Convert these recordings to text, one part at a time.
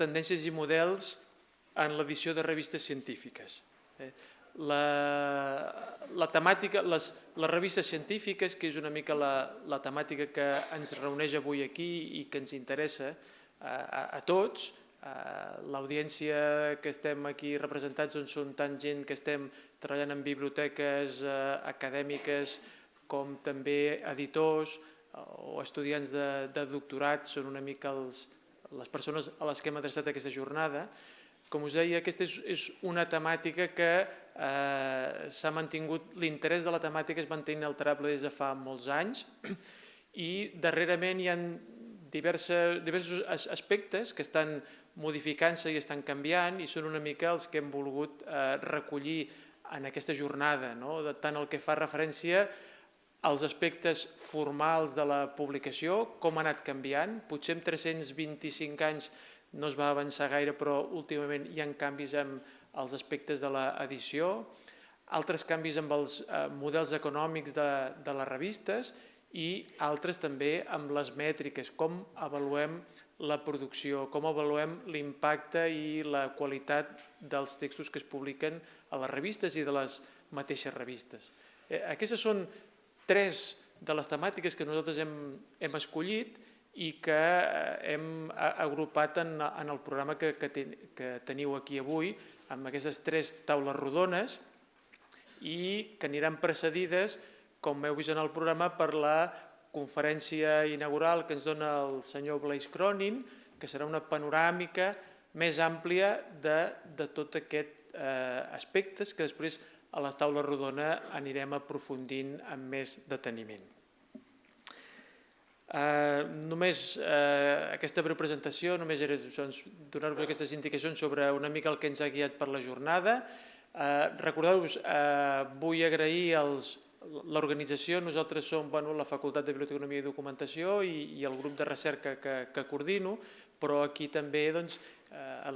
Tendències i models en l'edició de revistes científiques. La temàtica, les revistes científiques, que és una mica la temàtica que ens reuneix avui aquí i que ens interessa a tots. L'audiència que estem aquí representats són tant gent que estem treballant en biblioteques acadèmiques com també editors o estudiants de doctorat, són una mica les persones a les que hem adreçat aquesta jornada. Com us deia, aquesta és una temàtica que s'ha mantingut, l'interès de la temàtica es manté inalterable des de fa molts anys i darrerament hi ha diversos aspectes que estan modificant-se i estan canviant i són una mica els que hem volgut recollir en aquesta jornada, tant el que fa referència als aspectes formals de la publicació, com ha anat canviant. Potser en 325 anys no es va avançar gaire, però últimament hi ha canvis en els aspectes de l'edició, altres canvis amb els models econòmics de les revistes i altres també amb les mètriques, com avaluem la producció, com avaluem l'impacte i la qualitat dels textos que es publiquen a les revistes i de les mateixes revistes. Aquestes són 3 de les temàtiques que nosaltres hem escollit i que hem agrupat en el programa que teniu aquí avui, amb aquestes 3 taules rodones i que aniran precedides, com heu vist en el programa, per la conferència inaugural que ens dona el senyor Blaise Cronin, que serà una panoràmica més àmplia de tot aquest aspectes que després a la taula rodona anirem aprofundint amb més deteniment. Només aquesta breu presentació, només era donar-vos aquestes indicacions sobre una mica el que ens ha guiat per la jornada. Recordeu-vos, vull agrair l'organització. Nosaltres som la Facultat de Biblioteconomia i Documentació i el grup de recerca que coordino, però aquí també en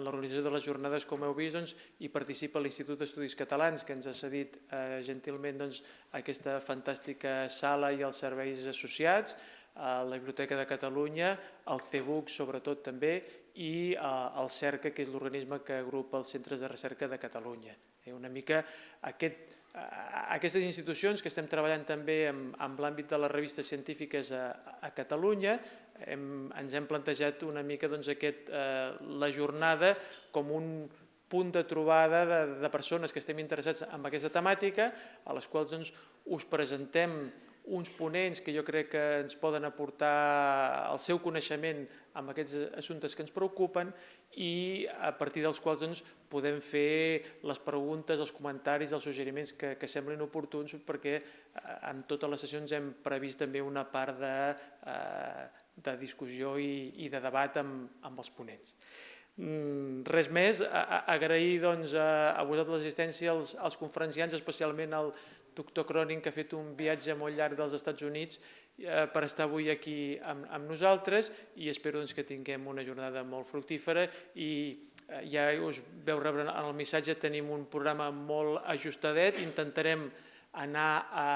l'organització de les jornades, com heu vist, hi participa l'Institut d'Estudis Catalans, que ens ha cedit gentilment aquesta fantàstica sala i els serveis associats, la Biblioteca de Catalunya, el CBUC sobretot també, i el CERCA, que és l'organisme que agrupa els centres de recerca de Catalunya. Una mica aquestes institucions que estem treballant també en l'àmbit de les revistes científiques a Catalunya, ens hem plantejat una mica la jornada com un punt de trobada de persones que estem interessats en aquesta temàtica, a les quals us presentem uns ponents que jo crec que ens poden aportar el seu coneixement en aquests assumptes que ens preocupen i a partir dels quals podem fer les preguntes, els comentaris, els suggeriments que semblin oportuns, perquè en totes les sessions hem previst també una part de discussió i de debat amb els ponents. Res més, agrair a vosaltres l'assistència als conferenciants, especialment al doctor Cronin, que ha fet un viatge molt llarg dels Estats Units per estar avui aquí amb nosaltres i espero que tinguem una jornada molt fructífera i ja us veu rebre en el missatge, tenim un programa molt ajustadet, intentarem anar a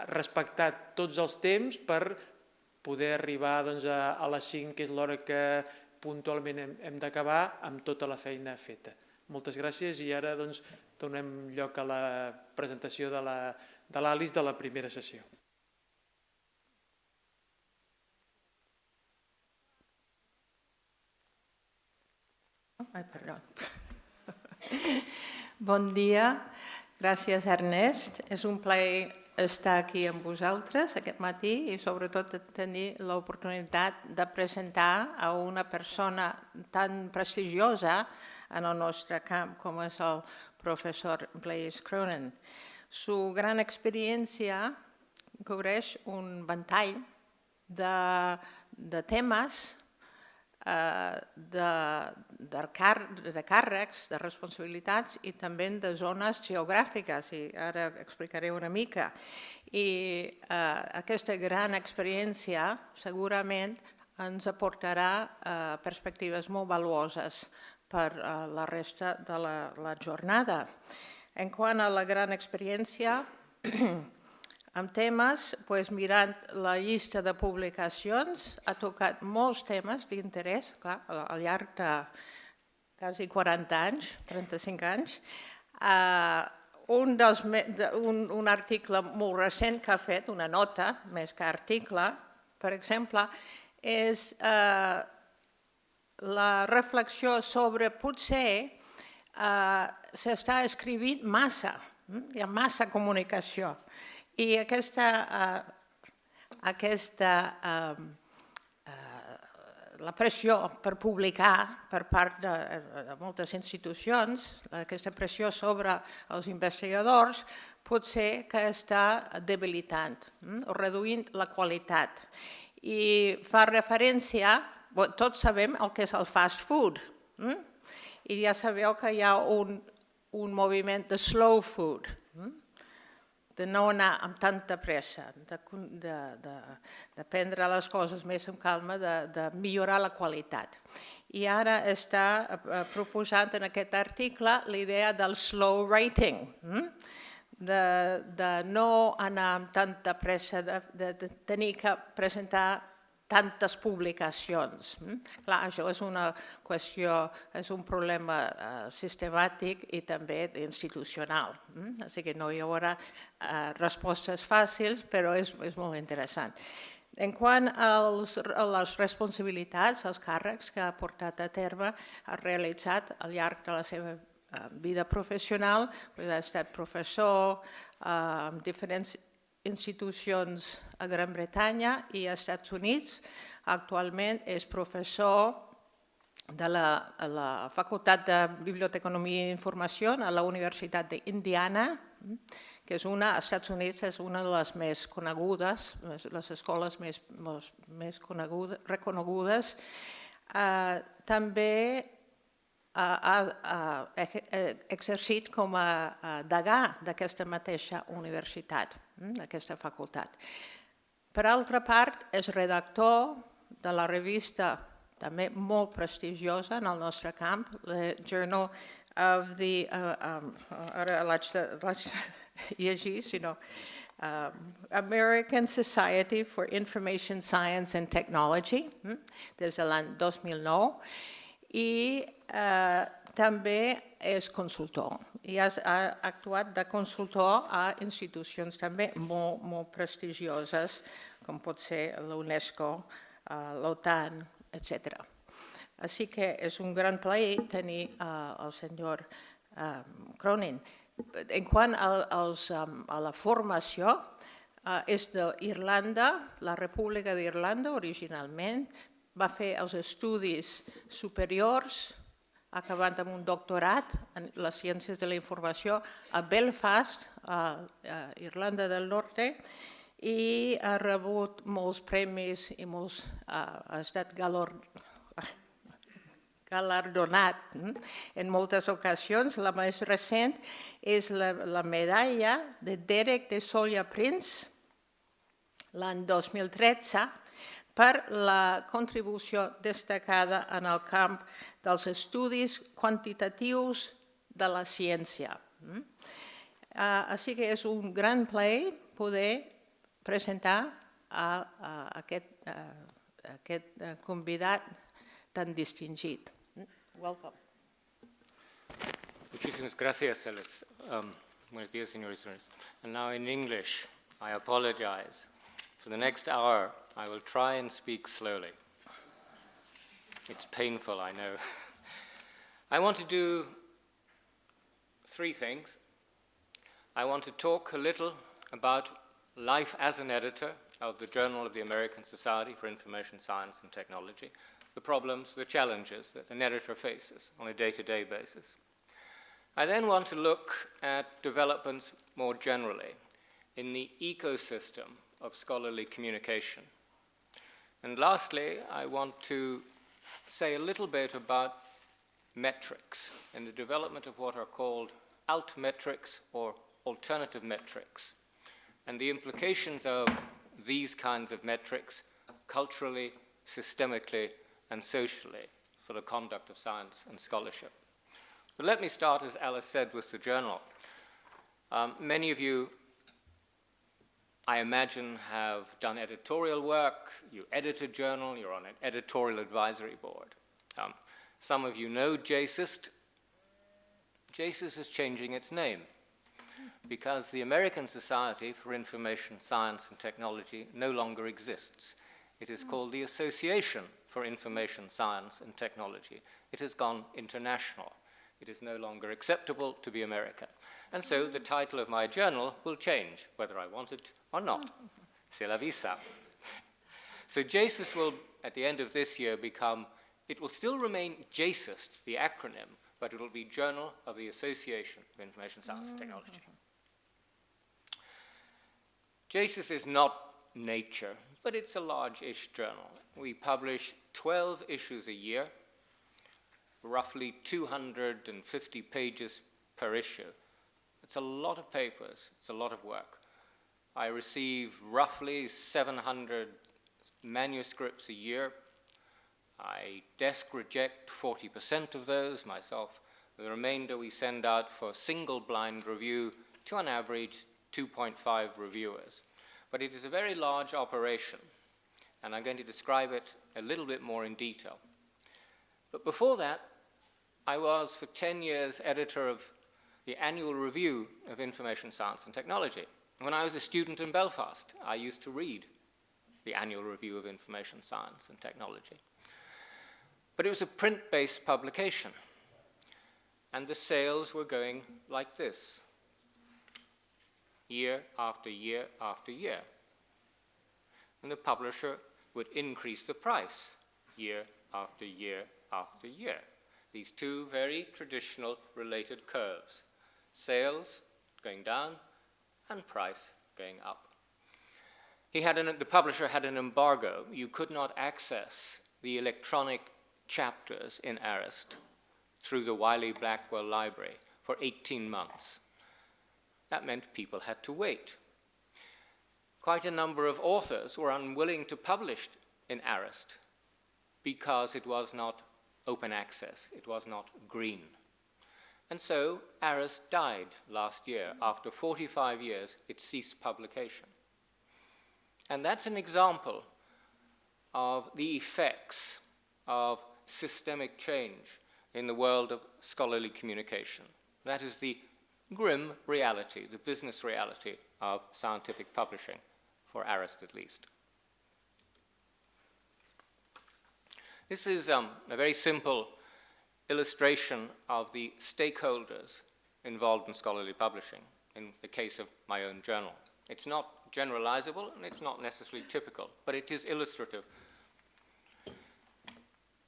respectar tots els temps per poder arribar a les 5, que és l'hora que puntualment hem d'acabar amb tota la feina feta. Moltes gràcies i ara donem lloc a la presentació de l'Alice de la primera sessió. Bon dia, gràcies Ernest. És un plaer estar aquí amb vosaltres aquest matí i sobretot tenir l'oportunitat de presentar a una persona tan prestigiosa en el nostre camp com és el professor Blaise Cronin. Su gran experiència cobreix un ventall de temes, de càrrecs, de responsabilitats i també de zones geogràfiques, i ara explicaré una mica. I aquesta gran experiència segurament ens aportarà perspectives molt valuoses per la resta de la jornada. En quant a la gran experiència, amb temes, mirant la llista de publicacions, ha tocat molts temes d'interès, clar, al llarg de quasi 40 anys, 35 anys. Un article molt recent que ha fet, una nota, més que article, per exemple, és la reflexió sobre potser s'està escrivint massa, hi ha massa comunicació. I la pressió per publicar per part de moltes institucions, aquesta pressió sobre els investigadors, pot ser que està debilitant o reduint la qualitat. I fa referència, tots sabem el que és el fast food, i ja sabeu que hi ha un moviment de slow food, de no anar amb tanta pressa, de prendre les coses més amb calma, de millorar la qualitat. I ara està proposant en aquest article la idea del slow writing, de no anar amb tanta pressa, de tenir que presentar tantes publicacions. Clar, això és una qüestió, és un problema sistemàtic i també institucional. Així que no hi haurà respostes fàcils, però és molt interessant. En quant a les responsabilitats, els càrrecs que ha portat a terme, ha realitzat al llarg de la seva vida professional, ha estat professor en diferents institucions a Gran Bretanya i als Estats Units. Actualment és professor de la Facultat de Biblioteconomia i Informació a la Universitat d'Indiana, que és als Estats Units és una de les més conegudes, les escoles més reconegudes. També ha exercit com a degà d'aquesta mateixa universitat, d'aquesta facultat. Per altra part, és redactor de la revista també molt prestigiosa en el nostre camp, la Journal of the... Ara l'haig de llegir, sinó... American Society for Information Science and Technology, des de l'any 2009, i també és consultor. I ha actuat de consultor a institucions també molt prestigioses, com pot ser l'UNESCO, l'OTAN, etc. Així que és un gran plaer tenir el senyor Cronin. En quant a la formació, és d'Irlanda, la República d'Irlanda originalment, va fer els estudis superiors, acabant amb un doctorat en les ciències de la informació a Belfast, a Irlanda del Nord, i ha rebut molts premis i ha estat galardonat en moltes ocasions. La més recent és la medalla de Derek de Solla Prince, l'any 2013, per la contribució destacada en el camp dels estudis quantitatius de la ciència. Així que és un gran plaer poder presentar aquest convidat tan distingit. Welcome. Muchísimas gracias, Alice. Buenos días, señores. And now in English, I apologize. For the next hour, I will try and speak slowly. It's painful, I know. I want to do three things. I want to talk a little about life as an editor of the Journal of the American Society for Information Science and Technology, the problems, the challenges that an editor faces on a day-to-day basis. I then want to look at developments more generally in the ecosystem of scholarly communication. And lastly, I want to say a little bit about metrics and the development of what are called altmetrics or alternative metrics, and the implications of these kinds of metrics culturally, systemically, and socially for the conduct of science and scholarship. But let me start, as Alice said, with the journal. Many of you I imagine, have done editorial work. You edit a journal. You're on an editorial advisory board. Some of you know JASIST. JASIST is changing its name because the American Society for Information Science and Technology no longer exists. It is called the Association for Information Science and Technology. It has gone international. It is no longer acceptable to be American. And so the title of my journal will change, whether I want it or not. C'est la vie ça. So JASIST will, at the end of this year, it will still remain JASIST, the acronym, but it will be Journal of the Association of Information Science and Technology. JASIST is not Nature, but it's a large-ish journal. We publish 12 issues a year, roughly 250 pages per issue. It's a lot of papers. It's a lot of work. I receive roughly 700 manuscripts a year. I desk reject 40% of those myself. The remainder we send out for single blind review to on average 2.5 reviewers. But it is a very large operation, and I'm going to describe it a little bit more in detail. But before that, I was for 10 years editor of the Annual Review of Information Science and Technology. When I was a student in Belfast, I used to read the Annual Review of Information Science and Technology. But it was a print-based publication, and the sales were going like this, year after year after year. And the publisher would increase the price year after year after year. These two very traditional related curves, sales going down and price going up. The publisher had an embargo. You could not access the electronic chapters in Arist through the Wiley-Blackwell library for 18 months. That meant people had to wait. Quite a number of authors were unwilling to publish in Arist because it was not open access, it was not green. And so Arist died last year. After 45 years, it ceased publication. And that's an example of the effects of systemic change in the world of scholarly communication. That is the grim reality, the business reality of scientific publishing, for Arist at least. This is a very simple illustration of the stakeholders involved in scholarly publishing in the case of my own journal. It's not generalizable and it's not necessarily typical, but it is illustrative.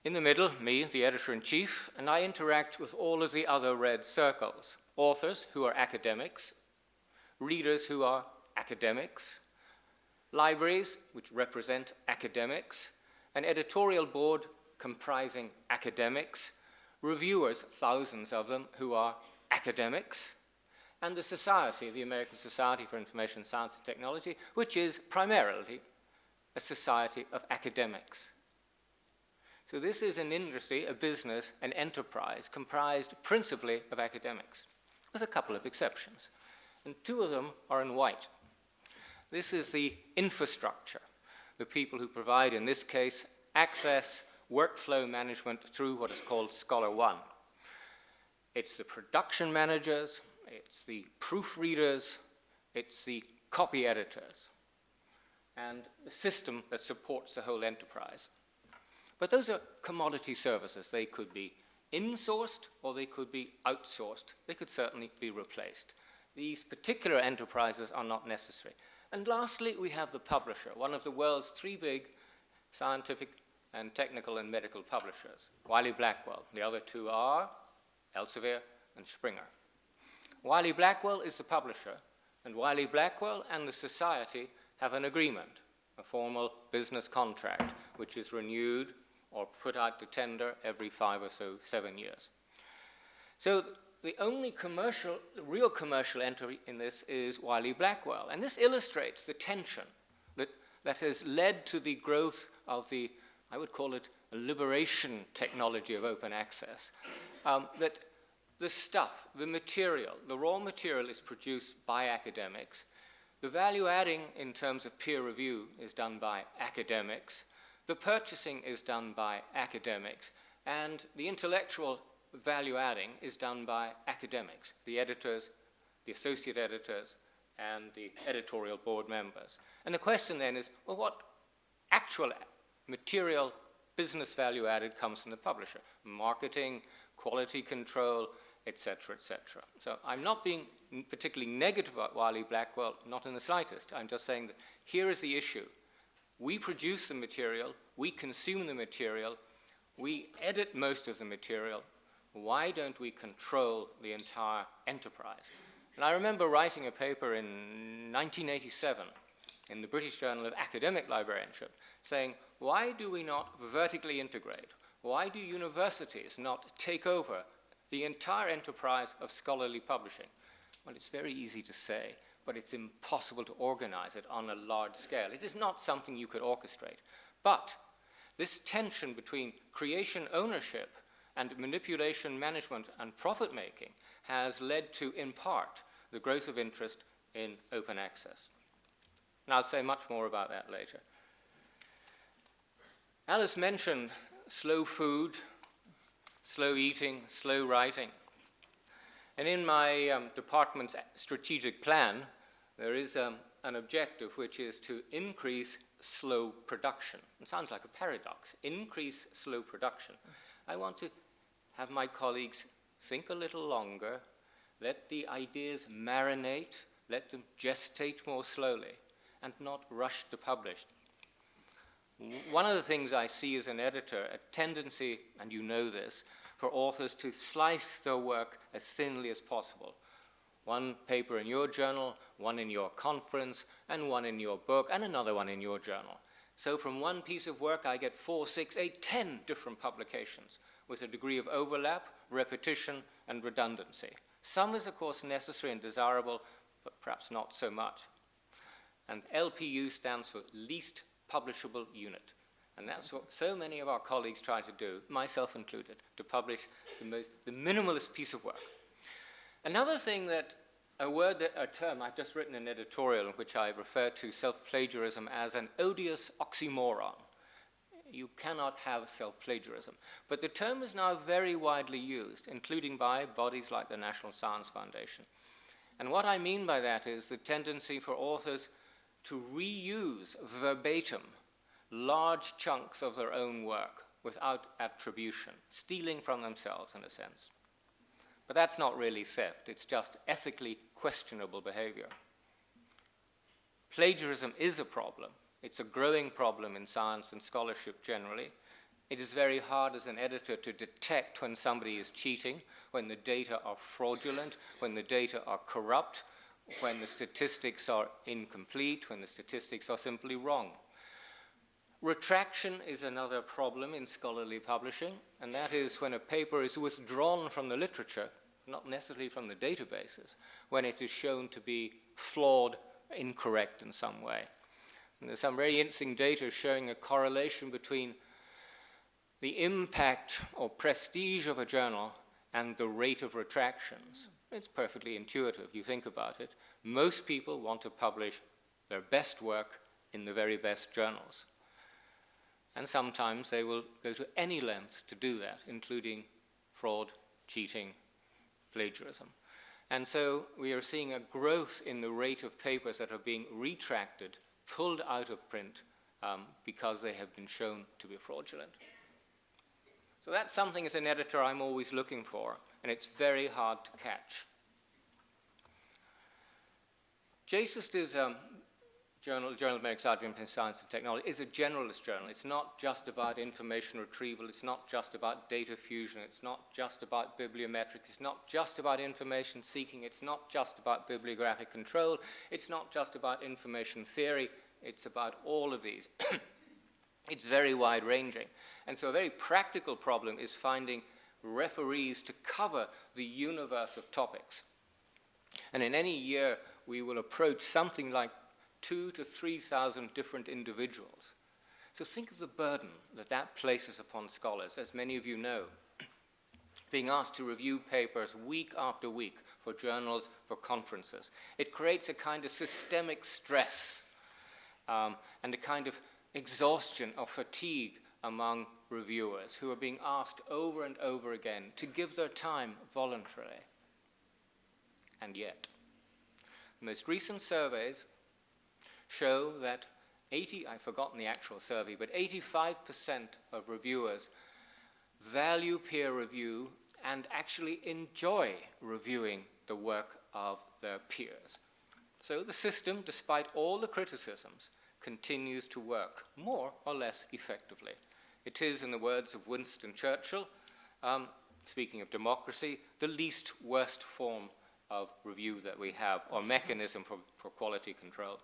In the middle, me, the editor-in-chief, and I interact with all of the other red circles. Authors who are academics, readers who are academics, libraries which represent academics, an editorial board comprising academics, reviewers, thousands of them, who are academics, and the society, the American Society for Information Science and Technology, which is primarily a society of academics. So this is an industry, a business, an enterprise comprised principally of academics, with a couple of exceptions. And two of them are in white. This is the infrastructure, the people who provide, in this case, access, workflow management through what is called Scholar One. It's the production managers, it's the proofreaders, it's the copy editors, and the system that supports the whole enterprise. But those are commodity services. They could be insourced or they could be outsourced. They could certainly be replaced. These particular enterprises are not necessary. And lastly, we have the publisher, one of the world's three big scientific and technical and medical publishers, Wiley-Blackwell. The other two are Elsevier and Springer. Wiley-Blackwell is the publisher, and Wiley-Blackwell and the society have an agreement, a formal business contract, which is renewed or put out to tender every 5 or so 7 years. So the only real commercial entry in this is Wiley-Blackwell. And this illustrates the tension that has led to the growth of the, I would call it, a liberation technology of open access. That the stuff, the material, the raw material is produced by academics. The value adding in terms of peer review is done by academics, the purchasing is done by academics, and the intellectual value adding is done by academics, the editors, the associate editors, and the editorial board members. And the question then is, well, what actual material business value added comes from the publisher? Marketing, quality control, etc., etc. So I'm not being particularly negative about Wiley-Blackwell, not in the slightest. I'm just saying that here is the issue. We produce the material, we consume the material, we edit most of the material. Why don't we control the entire enterprise? And I remember writing a paper in 1987 in the British Journal of Academic Librarianship saying, why do we not vertically integrate? Why do universities not take over the entire enterprise of scholarly publishing? Well, it's very easy to say, but it's impossible to organize it on a large scale. It is not something you could orchestrate. But this tension between creation ownership and manipulation management and profit-making has led to, in part, the growth of interest in open access. And I'll say much more about that later. Alice mentioned slow food, slow eating, slow writing. And in my department's strategic plan, there is an objective which is to increase slow production. It sounds like a paradox. Increase slow production. I want to have my colleagues think a little longer, let the ideas marinate, let them gestate more slowly, and not rush to publish. One of the things I see as an editor, a tendency, and you know this, for authors to slice their work as thinly as possible. One paper in your journal, one in your conference, and one in your book, and another one in your journal. So from one piece of work, I get 4, 6, 8, 10 different publications with a degree of overlap, repetition, and redundancy. Some is, of course, necessary and desirable, but perhaps not so much. And LPU stands for least publishable unit. And that's what so many of our colleagues try to do, myself included, to publish the minimalist piece of work. Another thing that, a term, I've just written an editorial in which I refer to self-plagiarism as an odious oxymoron. You cannot have self-plagiarism. But the term is now very widely used, including by bodies like the National Science Foundation. And what I mean by that is the tendency for authors to reuse verbatim large chunks of their own work without attribution, stealing from themselves in a sense. But that's not really theft, it's just ethically questionable behavior. Plagiarism is a problem. It's a growing problem in science and scholarship generally. It is very hard as an editor to detect when somebody is cheating, when the data are fraudulent, when the data are corrupt, when the statistics are incomplete, when the statistics are simply wrong. Retraction is another problem in scholarly publishing, and that is when a paper is withdrawn from the literature, not necessarily from the databases, when it is shown to be flawed, incorrect in some way. And there's some very interesting data showing a correlation between the impact or prestige of a journal and the rate of retractions. It's perfectly intuitive, you think about it. Most people want to publish their best work in the very best journals. And sometimes they will go to any length to do that, including fraud, cheating, plagiarism. And so we are seeing a growth in the rate of papers that are being retracted, pulled out of print, because they have been shown to be fraudulent. So that's something as an editor I'm always looking for, and it's very hard to catch. JASIST is Journal of American Scientific and Science and Technology, is a generalist journal. It's not just about information retrieval, it's not just about data fusion, it's not just about bibliometrics, it's not just about information seeking, it's not just about bibliographic control, it's not just about information theory, it's about all of these. It's very wide-ranging. And so a very practical problem is finding referees to cover the universe of topics. And in any year, we will approach something like 2,000 to 3,000 different individuals. So think of the burden that that places upon scholars. As many of you know, being asked to review papers week after week for journals, for conferences. It creates a kind of systemic stress and a kind of exhaustion or fatigue among reviewers who are being asked over and over again to give their time voluntarily. And yet, the most recent surveys show that I've forgotten the actual survey, but 85% of reviewers value peer review and actually enjoy reviewing the work of their peers. So the system, despite all the criticisms, continues to work more or less effectively. It is, in the words of Winston Churchill, speaking of democracy, the least worst form of review that we have, or mechanism for quality control.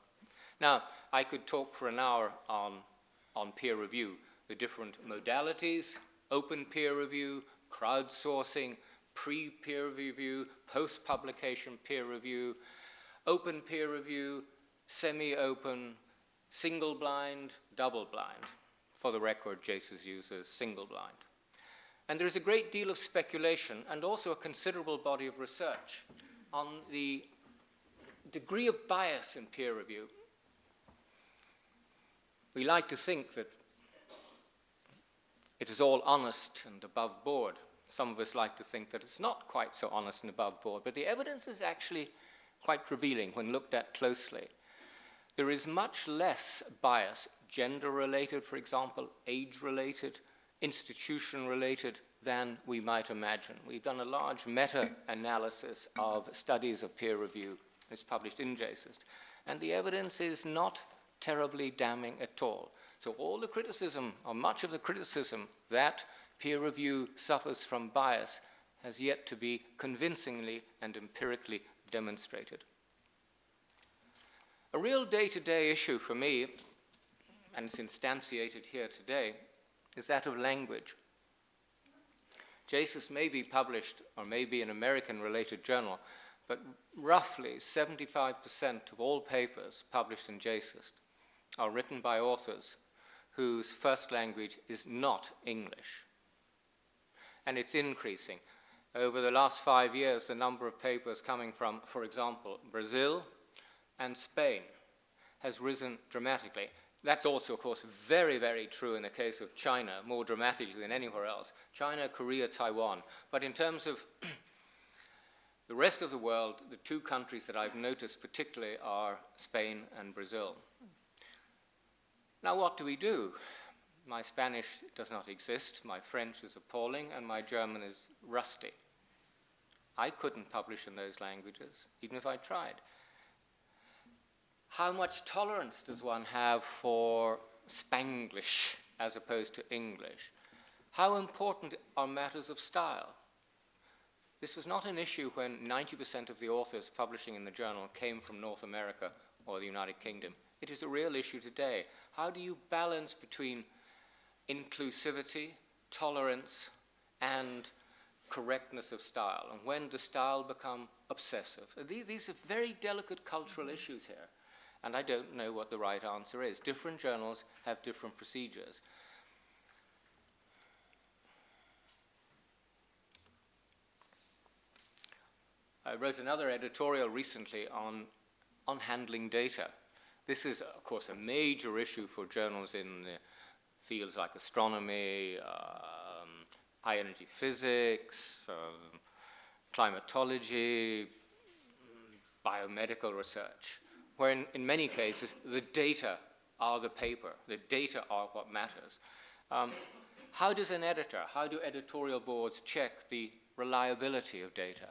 Now, I could talk for an hour on peer review, the different modalities, open peer review, crowdsourcing, pre-peer review, post-publication peer review, open peer review, semi-open, single-blind, double-blind. For the record, JASIST uses single-blind. And there's a great deal of speculation and also a considerable body of research on the degree of bias in peer review. We like to think that it is all honest and above board. Some of us like to think that it's not quite so honest and above board, but the evidence is actually quite revealing when looked at closely. There is much less bias, gender-related, for example, age-related, institution-related, than we might imagine. We've done a large meta-analysis of studies of peer review. It's published in JASIST. And the evidence is not terribly damning at all. So all the criticism, or much of the criticism, that peer review suffers from bias has yet to be convincingly and empirically demonstrated. A real day-to-day issue for me, and it's instantiated here today, is that of language. JASIST may be published, or may be an American-related journal, but roughly 75% of all papers published in JASIST are written by authors whose first language is not English. And it's increasing. Over the last 5 years, the number of papers coming from, for example, Brazil and Spain has risen dramatically. That's also, of course, very, very true in the case of China, more dramatically than anywhere else. China, Korea, Taiwan. But in terms of the rest of the world, the two countries that I've noticed particularly are Spain and Brazil. Now, what do we do? My Spanish does not exist, my French is appalling, and my German is rusty. I couldn't publish in those languages, even if I tried. How much tolerance does one have for Spanglish as opposed to English? How important are matters of style? This was not an issue when 90% of the authors publishing in the journal came from North America or the United Kingdom. It is a real issue today. How do you balance between inclusivity, tolerance, and correctness of style? And when does style become obsessive? These are very delicate cultural issues here. And I don't know what the right answer is. Different journals have different procedures. I wrote another editorial recently on handling data. This is, of course, a major issue for journals in fields like astronomy, high-energy physics, climatology, biomedical research, where in many cases the data are the paper, the data are what matters. How does an editor, how do editorial boards check the reliability of data?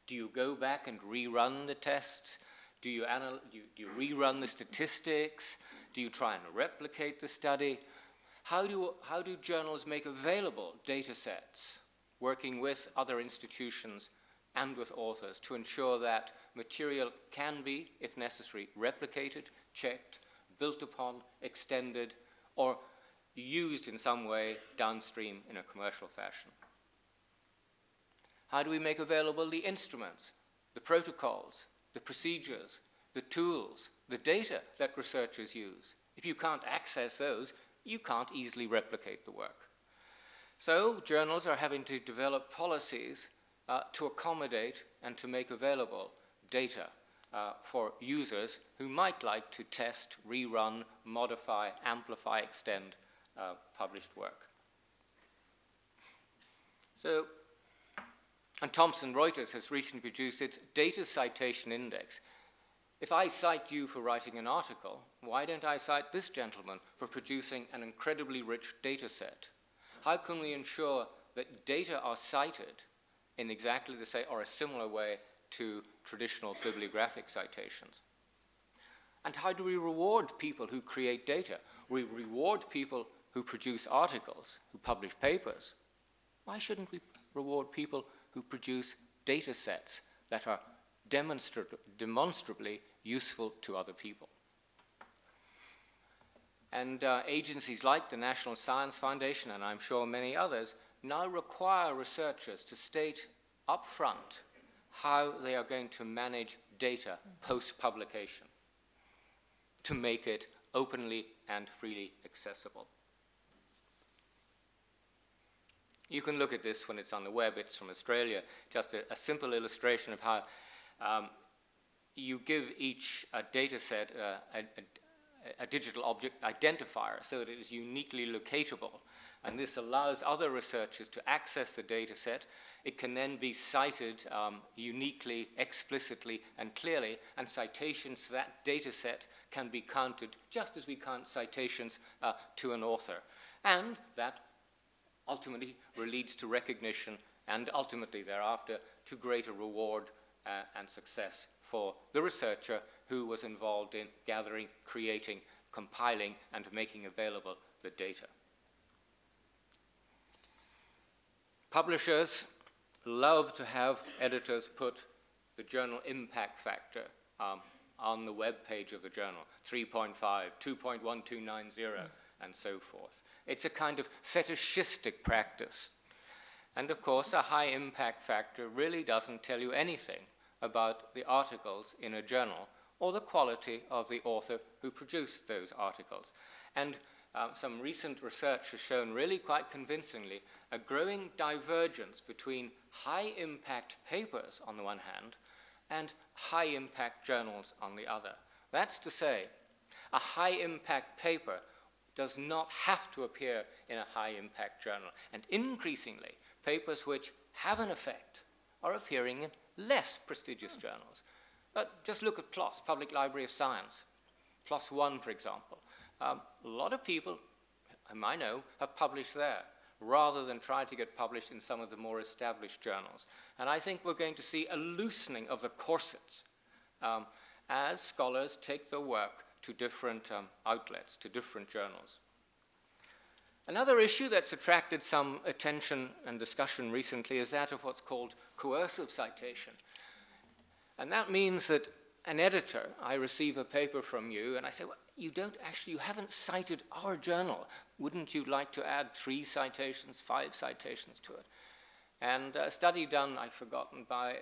Do you go back and rerun the tests? Do you rerun the statistics? Do you try and replicate the study? How do journals make available data sets, working with other institutions and with authors, to ensure that material can be, if necessary, replicated, checked, built upon, extended, or used in some way downstream in a commercial fashion? How do we make available the instruments, the protocols, the procedures, the tools, the data that researchers use? If you can't access those, you can't easily replicate the work. So journals are having to develop policies to accommodate and to make available data for users who might like to test, rerun, modify, amplify, extend published work. So, and Thomson Reuters has recently produced its Data Citation Index. If I cite you for writing an article, why don't I cite this gentleman for producing an incredibly rich data set? How can we ensure that data are cited in exactly the same or a similar way to traditional bibliographic citations? And how do we reward people who create data? We reward people who produce articles, who publish papers. Why shouldn't we reward people who produce data sets that are demonstrably useful to other people? And agencies like the National Science Foundation, and I'm sure many others, now require researchers to state up front how they are going to manage data post-publication to make it openly and freely accessible. You can look at this when it's on the web. It's from Australia, just a simple illustration of how you give each data set a digital object identifier so that it is uniquely locatable. And this allows other researchers to access the data set. It can then be cited uniquely, explicitly, and clearly, and citations to that data set can be counted just as we count citations to an author. And that ultimately leads to recognition and ultimately thereafter to greater reward and success for the researcher who was involved in gathering, creating, compiling, and making available the data. Publishers love to have editors put the journal impact factor on the web page of the journal, 3.5, 2.1290, and so forth. It's a kind of fetishistic practice. And of course, a high impact factor really doesn't tell you anything about the articles in a journal or the quality of the author who produced those articles. And some recent research has shown really quite convincingly a growing divergence between high-impact papers on the one hand and high-impact journals on the other. That's to say, a high-impact paper does not have to appear in a high-impact journal. And increasingly, papers which have an effect are appearing in less prestigious journals. Just look at PLOS, Public Library of Science. PLOS One, for example. A lot of people, whom I know, have published there, rather than try to get published in some of the more established journals. And I think we're going to see a loosening of the corsets as scholars take their work to different outlets, to different journals. Another issue that's attracted some attention and discussion recently is that of what's called coercive citation. And that means that an editor, I receive a paper from you, and I say, well, you haven't cited our journal. Wouldn't you like to add 3 citations, 5 citations to it? And a study done, I've forgotten, by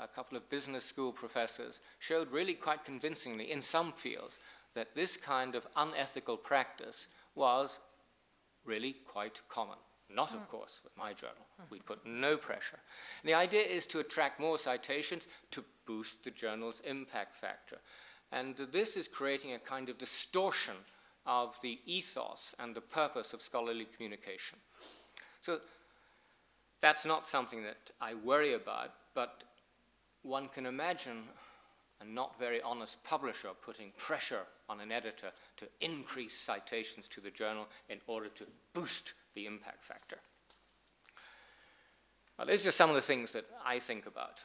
a couple of business school professors showed really quite convincingly in some fields that this kind of unethical practice was really quite common. Not, of course, with my journal. We put no pressure. And the idea is to attract more citations to boost the journal's impact factor. And this is creating a kind of distortion of the ethos and the purpose of scholarly communication. So that's not something that I worry about, but one can imagine a not very honest publisher putting pressure on an editor to increase citations to the journal in order to boost the impact factor. Well, these are some of the things that I think about.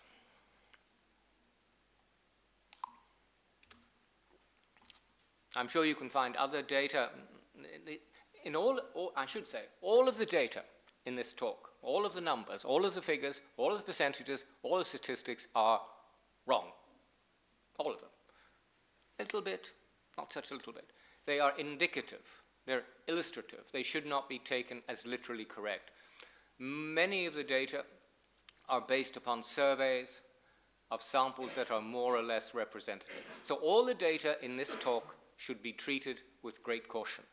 I'm sure you can find other data. All of the data in this talk, all of the numbers, all of the figures, all of the percentages, all the statistics are wrong. All of them. A little bit, not such a little bit. They are indicative. They're illustrative. They should not be taken as literally correct. Many of the data are based upon surveys of samples that are more or less representative. So all the data in this talk should be treated with great caution.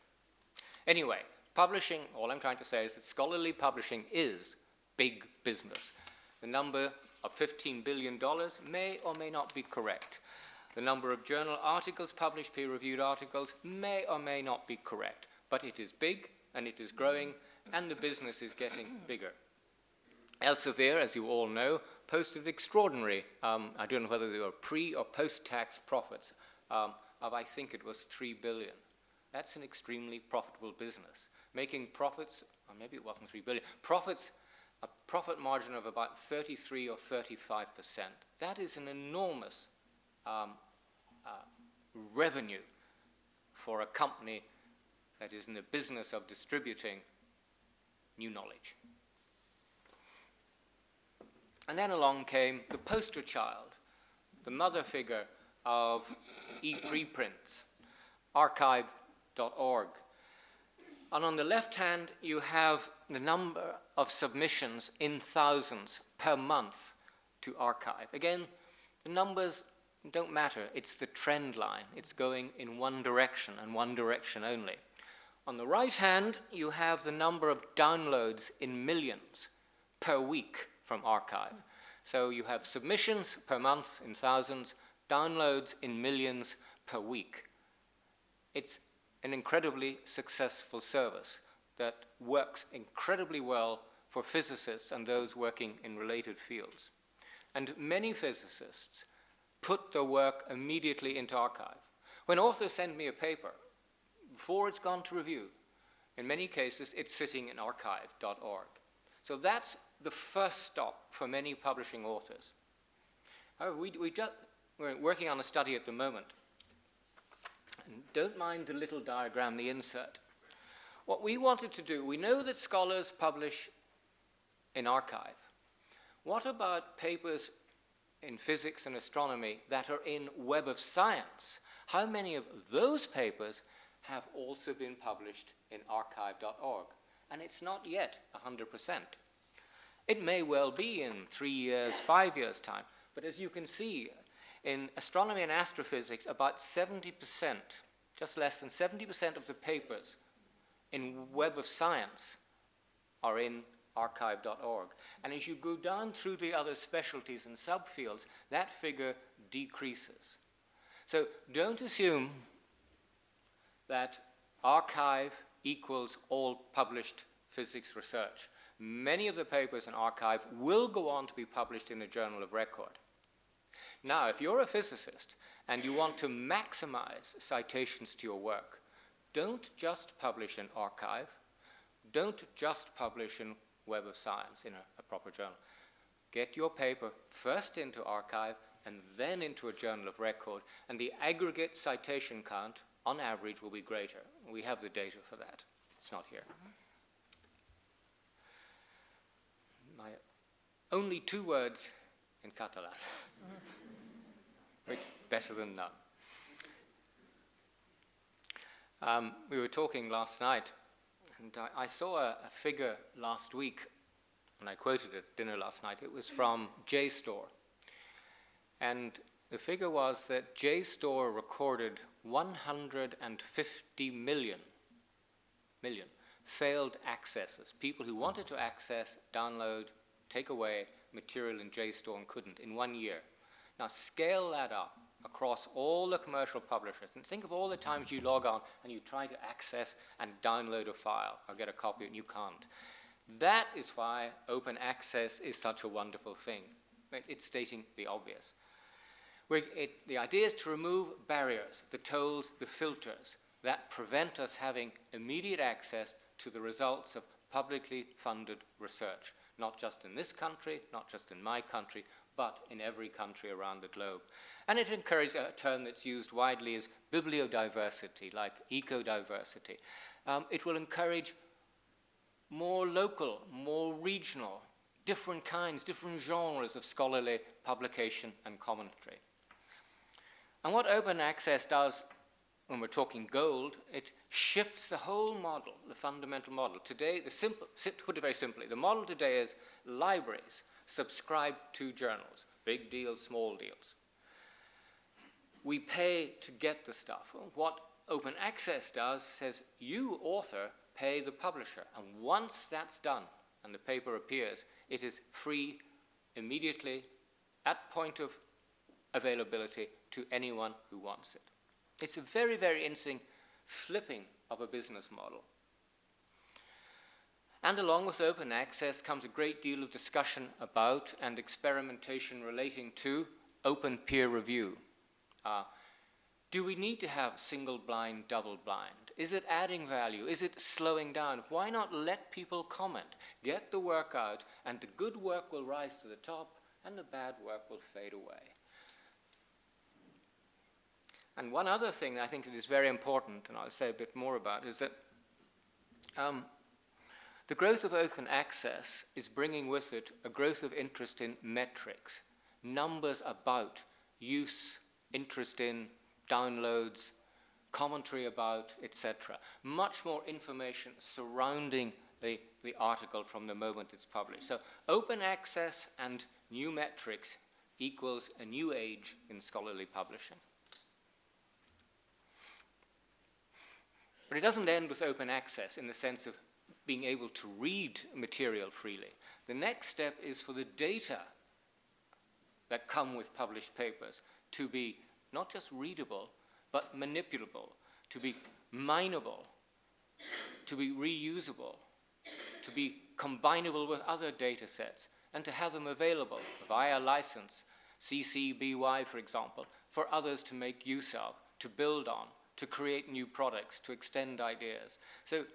Anyway, publishing, all I'm trying to say is that scholarly publishing is big business. The number of $15 billion may or may not be correct. The number of journal articles published, peer-reviewed articles, may or may not be correct. But it is big, and it is growing, and the business is getting bigger. Elsevier, as you all know, posted extraordinary, I don't know whether they were pre- or post-tax profits, of I think it was $3 billion. That's an extremely profitable business. Making profits, or maybe it wasn't $3 billion, profits, a profit margin of about 33 or 35%. That is an enormous revenue for a company that is in the business of distributing new knowledge. And then along came the poster child, the mother figure of e-preprints, archive.org. And on the left hand, you have the number of submissions in thousands per month to archive. Again, the numbers don't matter. It's the trend line. It's going in one direction and one direction only. On the right hand, you have the number of downloads in millions per week from archive. So you have submissions per month in thousands, downloads in millions per week. It's an incredibly successful service that works incredibly well for physicists and those working in related fields. And many physicists put their work immediately into archive. When authors send me a paper, before it's gone to review, in many cases it's sitting in archive.org. So that's the first stop for many publishing authors. However, we're working on a study at the moment. And don't mind the little diagram, the insert. What we wanted to do, we know that scholars publish in archive. What about papers in physics and astronomy that are in Web of Science? How many of those papers have also been published in archive.org? And it's not yet 100%. It may well be in 3 years, 5 years' time. But as you can see, in astronomy and astrophysics, about 70%, just less than 70% of the papers in Web of Science are in archive.org. And as you go down through the other specialties and subfields, that figure decreases. So don't assume that archive equals all published physics research. Many of the papers in archive will go on to be published in a journal of record. Now, if you're a physicist and you want to maximize citations to your work, don't just publish in archive, don't just publish in Web of Science in a proper journal. Get your paper first into archive and then into a journal of record, and the aggregate citation count on average will be greater. We have the data for that. It's not here. My only 2 words in Catalan, which is better than none. We were talking last night, and I saw a figure last week, and I quoted it at dinner last night. It was from JSTOR. And the figure was that JSTOR recorded 150 million failed accesses, people who wanted to access, download, take away material in JSTOR and couldn't in 1 year. Now scale that up across all the commercial publishers and think of all the times you log on and you try to access and download a file or get a copy and you can't. That is why open access is such a wonderful thing. It's stating the obvious. The idea is to remove barriers, the tolls, the filters that prevent us having immediate access to the results of publicly funded research, not just in this country, not just in my country, but in every country around the globe. And it encourages a term that's used widely as bibliodiversity, like ecodiversity. It will encourage more local, more regional, different kinds, different genres of scholarly publication and commentary. And what open access does, when we're talking gold, it shifts the whole model, the fundamental model. Today, to put it very simply, the model today is libraries subscribe to journals, big deals, small deals. We pay to get the stuff. What open access does says, you, author, pay the publisher. And once that's done and the paper appears, it is free immediately at point of availability to anyone who wants it. It's a very, very interesting flipping of a business model. And along with open access comes a great deal of discussion about and experimentation relating to open peer review. Do we need to have single blind, double blind? Is it adding value? Is it slowing down? Why not let people comment? Get the work out, and the good work will rise to the top, and the bad work will fade away. And one other thing I think it is very important, and I'll say a bit more about, is that the growth of open access is bringing with it a growth of interest in metrics, numbers about use, interest in, downloads, commentary about, etc. Much more information surrounding the article from the moment it's published. So open access and new metrics equals a new age in scholarly publishing. But it doesn't end with open access in the sense of being able to read material freely. The next step is for the data that come with published papers to be not just readable, but manipulable, to be mineable, to be reusable, to be combinable with other data sets, and to have them available via license, CC BY, for example, for others to make use of, to build on, to create new products, to extend ideas. So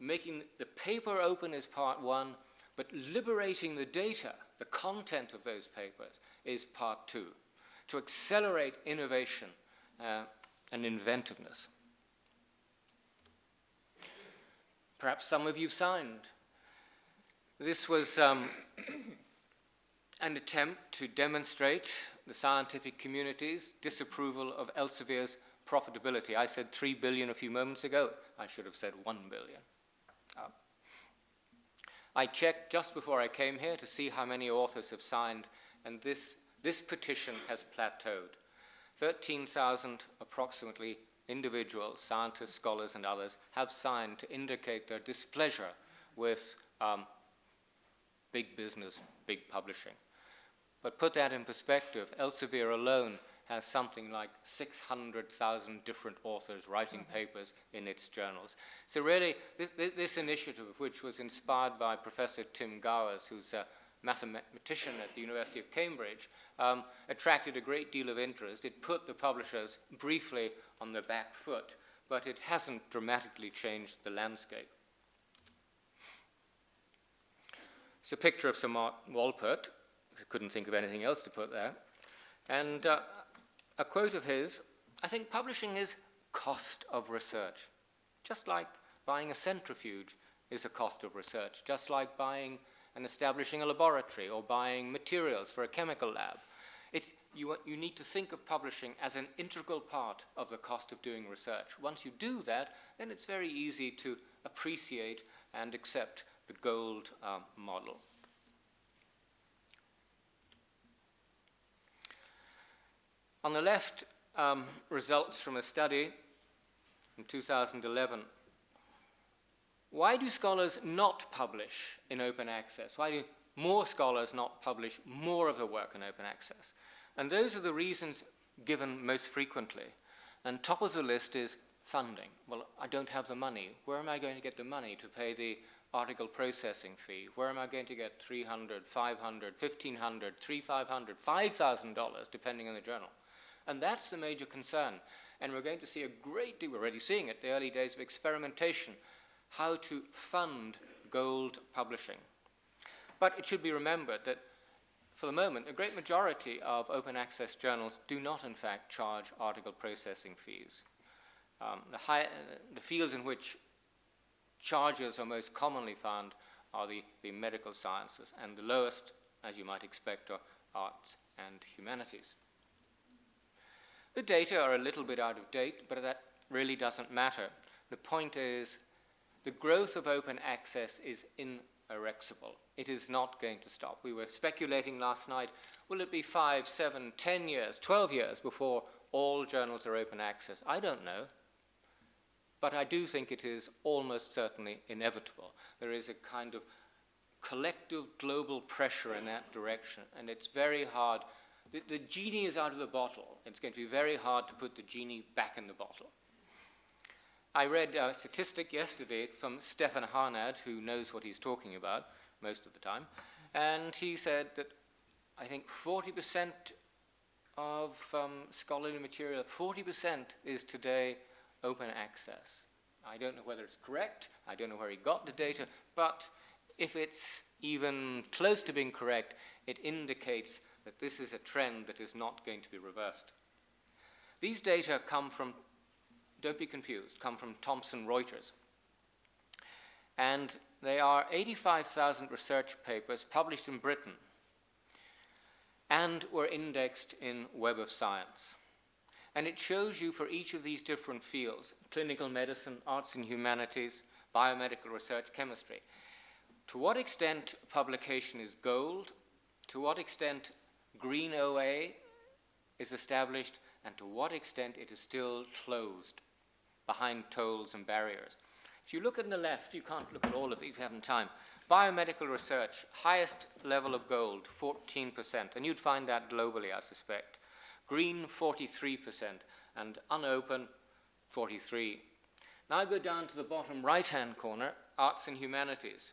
making the paper open is part one, but liberating the data, the content of those papers, is part two, to accelerate innovation and inventiveness. Perhaps some of you signed. This was an attempt to demonstrate the scientific community's disapproval of Elsevier's profitability. I said 3 billion a few moments ago. I should have said 1 billion. I checked just before I came here to see how many authors have signed, and this petition has plateaued. 13,000 approximately individuals, scientists, scholars, and others, have signed to indicate their displeasure with big business, big publishing. But put that in perspective, Elsevier alone has something like 600,000 different authors writing papers in its journals. So really, this initiative, which was inspired by Professor Tim Gowers, who's a mathematician at the University of Cambridge, attracted a great deal of interest. It put the publishers briefly on the back foot, but it hasn't dramatically changed the landscape. It's a picture of Sir Mark Walpert. I couldn't think of anything else to put there. And a quote of his, I think publishing is cost of research. Just like buying a centrifuge is a cost of research, just like buying and establishing a laboratory or buying materials for a chemical lab. You need to think of publishing as an integral part of the cost of doing research. Once you do that, then it's very easy to appreciate and accept the gold model. On the left, results from a study in 2011. Why do scholars not publish in open access? Why do more scholars not publish more of the work in open access? And those are the reasons given most frequently. And top of the list is funding. Well, I don't have the money. Where am I going to get the money to pay the article processing fee? Where am I going to get $300, $500, $1,500, $3,500, $5,000, depending on the journal? And that's the major concern. And we're going to see a great deal, we're already seeing it, the early days of experimentation, how to fund gold publishing. But it should be remembered that for the moment, a great majority of open access journals do not in fact charge article processing fees. The fields in which charges are most commonly found are the medical sciences, and the lowest, as you might expect, are arts and humanities. The data are a little bit out of date, but that really doesn't matter. The point is, the growth of open access is inerexable. It is not going to stop. We were speculating last night, will it be 5, 7, 10 years, 12 years before all journals are open access? I don't know. but I do think it is almost certainly inevitable. There is a kind of collective global pressure in that direction, and it's very hard. The genie is out of the bottle. It's going to be very hard to put the genie back in the bottle. I read a statistic yesterday from Stefan Harnad, who knows what he's talking about most of the time, and he said that I think 40% of scholarly material, 40% is today open access. I don't know whether it's correct, I don't know where he got the data, but if it's even close to being correct, it indicates that this is a trend that is not going to be reversed. These data come from, don't be confused, come from Thomson Reuters. And they are 85,000 research papers published in Britain and were indexed in Web of Science. And it shows you for each of these different fields, clinical medicine, arts and humanities, biomedical research, chemistry, to what extent publication is gold, to what extent green OA is established, and to what extent it is still closed behind tolls and barriers. If you look at the left, you can't look at all of it if you haven't time. Biomedical research, highest level of gold, 14%, and you'd find that globally, I suspect. Green, 43%, and unopen, 43%. Now go down to the bottom right-hand corner, arts and humanities.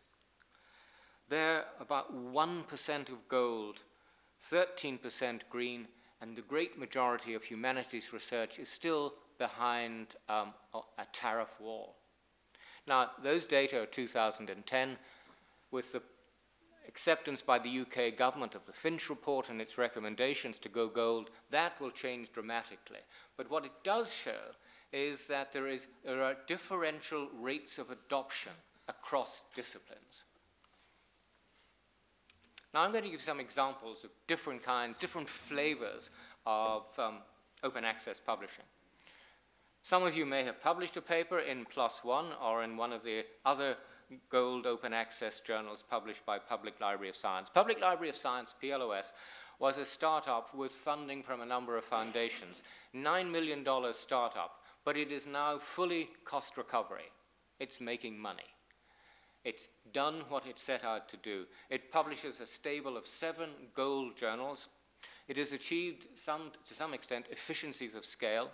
They're about 1% of gold, 13% green, and the great majority of humanities research is still behind a tariff wall. Now, those data are 2010, with the acceptance by the UK government of the Finch report and its recommendations to go gold. That will change dramatically. But what it does show is that there are differential rates of adoption across disciplines. Now I'm going to give some examples of different kinds, different flavors of open access publishing. Some of you may have published a paper in PLOS ONE or in one of the other gold open access journals published by Public Library of Science. Public Library of Science, PLOS, was a startup with funding from a number of foundations. $9 million startup, but it is now fully cost recovery. It's making money. It's done what it set out to do. It publishes a stable of 7 gold journals. It has achieved, to some extent, efficiencies of scale.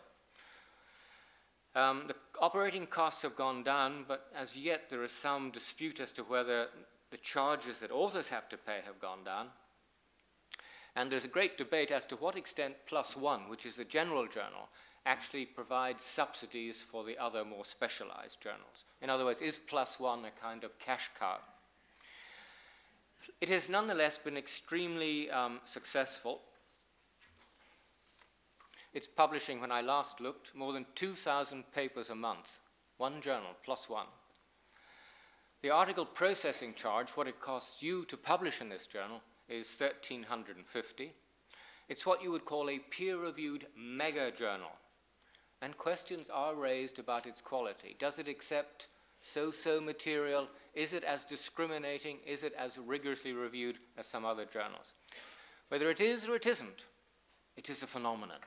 The operating costs have gone down, but as yet there is some dispute as to whether the charges that authors have to pay have gone down. And there's a great debate as to what extent PLOS ONE, which is a general journal, actually provides subsidies for the other more specialized journals. In other words, is PLOS ONE a kind of cash cow? It has nonetheless been extremely successful. It's publishing, when I last looked, more than 2,000 papers a month. One journal, PLOS ONE. The article processing charge, what it costs you to publish in this journal, is $1,350. It's what you would call a peer-reviewed mega journal. And questions are raised about its quality. Does it accept so-so material? Is it as discriminating? Is it as rigorously reviewed as some other journals? Whether it is or it isn't, it is a phenomenon.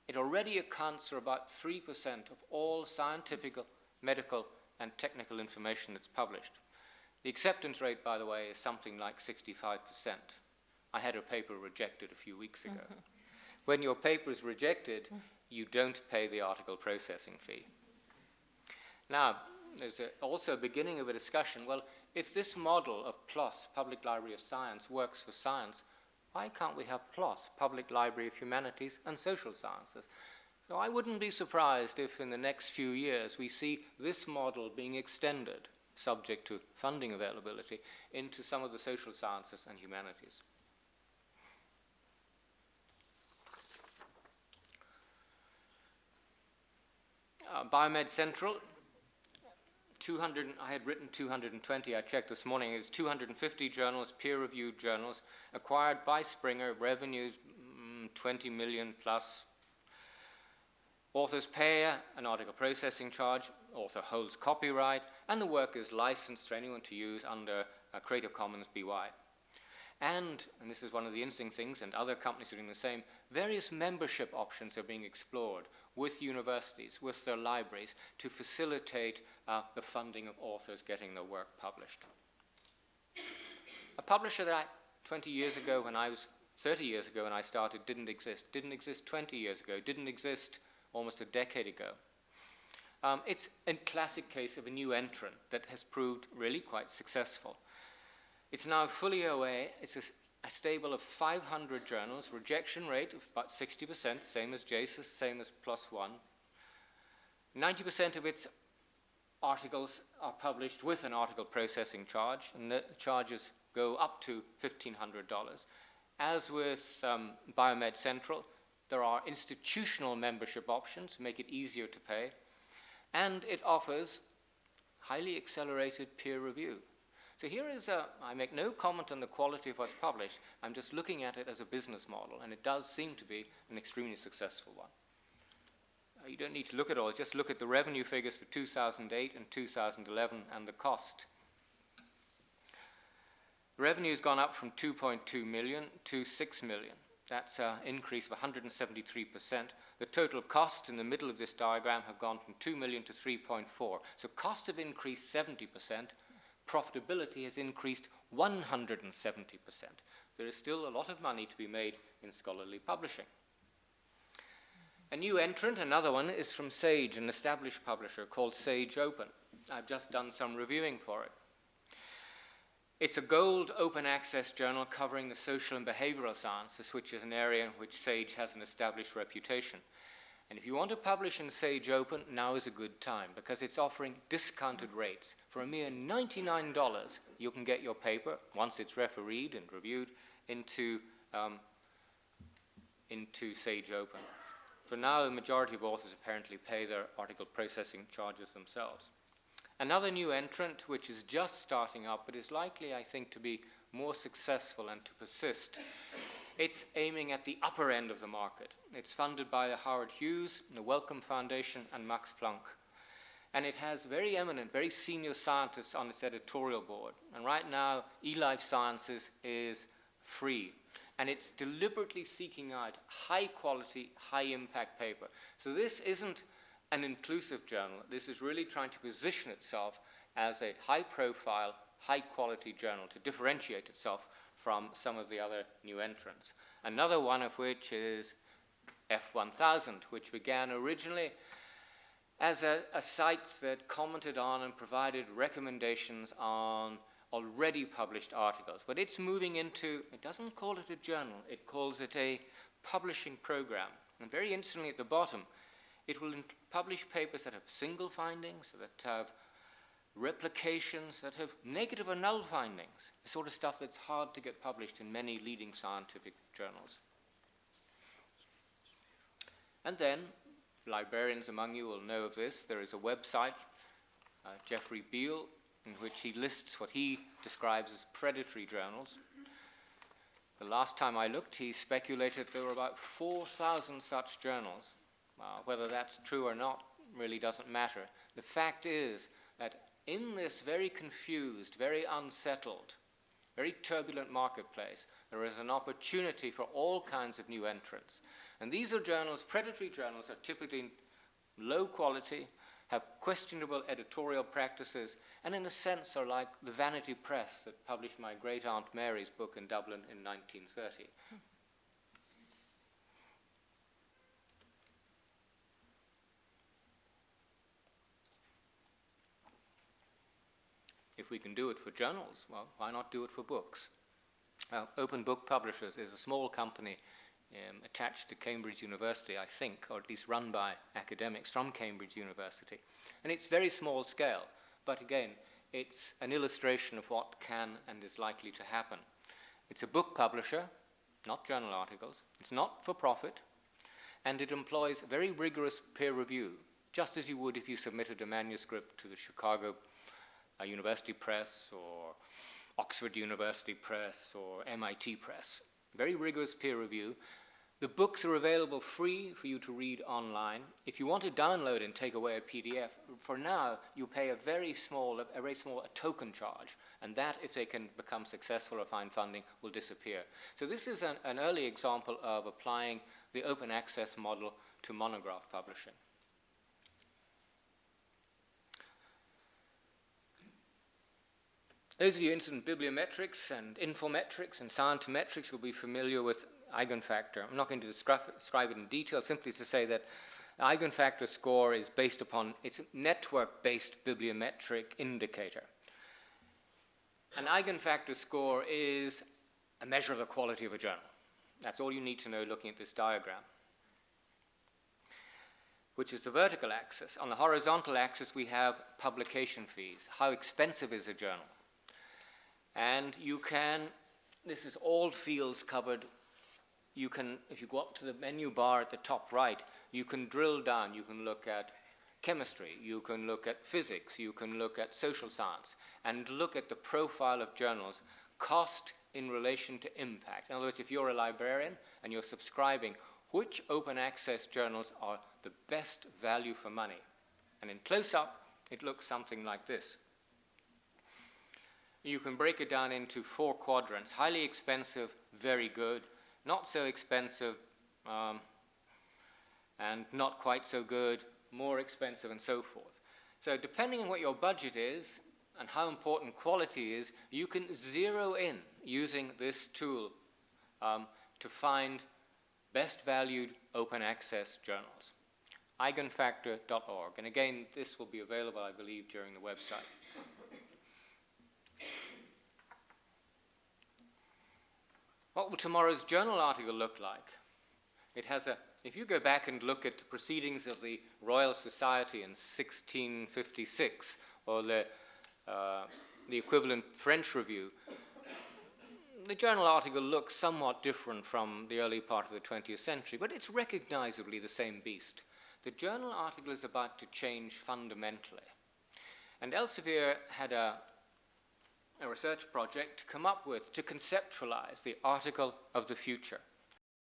It already accounts for about 3% of all scientific, medical, and technical information that's published. The acceptance rate, by the way, is something like 65%. I had a paper rejected a few weeks ago. When your paper is rejected, you don't pay the article processing fee. Now, there's also a beginning of a discussion. Well, if this model of PLOS, Public Library of Science, works for science, why can't we have PLOS, Public Library of Humanities and Social Sciences? So I wouldn't be surprised if in the next few years we see this model being extended, subject to funding availability, into some of the social sciences and humanities. Biomed Central, I had written 220, I checked this morning, it's 250 journals, peer-reviewed journals, acquired by Springer, revenues 20 million plus. Authors pay an article processing charge, author holds copyright, and the work is licensed for anyone to use under Creative Commons BY. And this is one of the interesting things, and other companies are doing the same, various membership options are being explored, with universities, with their libraries, to facilitate the funding of authors getting their work published. A publisher that 20 years ago when I was 30 years ago when I started didn't exist 20 years ago, didn't exist almost a decade ago. It's a classic case of a new entrant that has proved really quite successful. It's now fully OA. It's a stable of 500 journals, rejection rate of about 60%, same as JASIST, same as +1. 90% of its articles are published with an article processing charge, and the charges go up to $1,500. As with Biomed Central, there are institutional membership options to make it easier to pay, and it offers highly accelerated peer review. So here is I make no comment on the quality of what's published, I'm just looking at it as a business model, and it does seem to be an extremely successful one. You don't need to look at all, just look at the revenue figures for 2008 and 2011 and the cost. The revenue has gone up from 2.2 million to 6 million. That's an increase of 173%. The total costs in the middle of this diagram have gone from 2 million to 3.4. So costs have increased 70%. Profitability has increased 170%. There is still a lot of money to be made in scholarly publishing. A new entrant, another one, is from Sage, an established publisher called Sage Open. I've just done some reviewing for it. It's a gold open access journal covering the social and behavioral sciences, which is an area in which Sage has an established reputation. And if you want to publish in Sage Open, now is a good time, because it's offering discounted rates. For a mere $99, you can get your paper, once it's refereed and reviewed, into Sage Open. For now, the majority of authors apparently pay their article processing charges themselves. Another new entrant, which is just starting up, but is likely, I think, to be more successful and to persist. It's aiming at the upper end of the market. It's funded by the Howard Hughes, the Wellcome Foundation, and Max Planck. And it has very eminent, very senior scientists on its editorial board. And right now, eLife Sciences is free. And it's deliberately seeking out high-quality, high-impact paper. So this isn't an inclusive journal. This is really trying to position itself as a high-profile, high-quality journal to differentiate itself from some of the other new entrants. Another one of which is F1000, which began originally as a site that commented on and provided recommendations on already published articles. But it's moving into, it doesn't call it a journal, it calls it a publishing program. And very interestingly at the bottom, it will publish papers that have single findings, that have replications, that have negative or null findings, the sort of stuff that's hard to get published in many leading scientific journals. And then, librarians among you will know of this, there is a website, Jeffrey Beal, in which he lists what he describes as predatory journals. The last time I looked, he speculated there were about 4,000 such journals. Whether that's true or not really doesn't matter. The fact is that in this very confused, very unsettled, very turbulent marketplace, there is an opportunity for all kinds of new entrants. And these are journals, predatory journals, are typically low quality, have questionable editorial practices, and in a sense are like the vanity press that published my great-aunt Mary's book in Dublin in 1930. If we can do it for journals, well, why not do it for books? Open Book Publishers is a small company attached to Cambridge University, I think, or at least run by academics from Cambridge University. And it's very small scale, but again, it's an illustration of what can and is likely to happen. It's a book publisher, not journal articles. It's not for profit, and it employs very rigorous peer review, just as you would if you submitted a manuscript to the Chicago University Press or Oxford University Press or MIT Press. Very rigorous peer review. The books are available free for you to read online. If you want to download and take away a PDF, for now you pay a very small token charge, and that, if they can become successful or find funding, will disappear. So this is an early example of applying the open access model to monograph publishing. Those of you interested in bibliometrics and informetrics and scientometrics will be familiar with eigenfactor. I'm not going to describe it in detail, simply to say that the eigenfactor score is based upon, it's a network-based bibliometric indicator. An eigenfactor score is a measure of the quality of a journal. That's all you need to know looking at this diagram, which is the vertical axis. On the horizontal axis, we have publication fees. How expensive is a journal? And you can, this is all fields covered. You can, if you go up to the menu bar at the top right, you can drill down. You can look at chemistry, you can look at physics, you can look at social science, and look at the profile of journals, cost in relation to impact. In other words, if you're a librarian and you're subscribing, which open access journals are the best value for money? And in close-up, it looks something like this. You can break it down into 4 quadrants: highly expensive, very good; not so expensive, and not quite so good; more expensive, and so forth. So depending on what your budget is and how important quality is, you can zero in using this tool to find best valued open access journals. Eigenfactor.org. And again, this will be available, I believe, during the website. What will tomorrow's journal article look like? It has a, if you go back and look at the proceedings of the Royal Society in 1656, or the equivalent French Review, the journal article looks somewhat different from the early part of the 20th century, but it's recognizably the same beast. The journal article is about to change fundamentally. And Elsevier had a research project to come up with, to conceptualize the article of the future.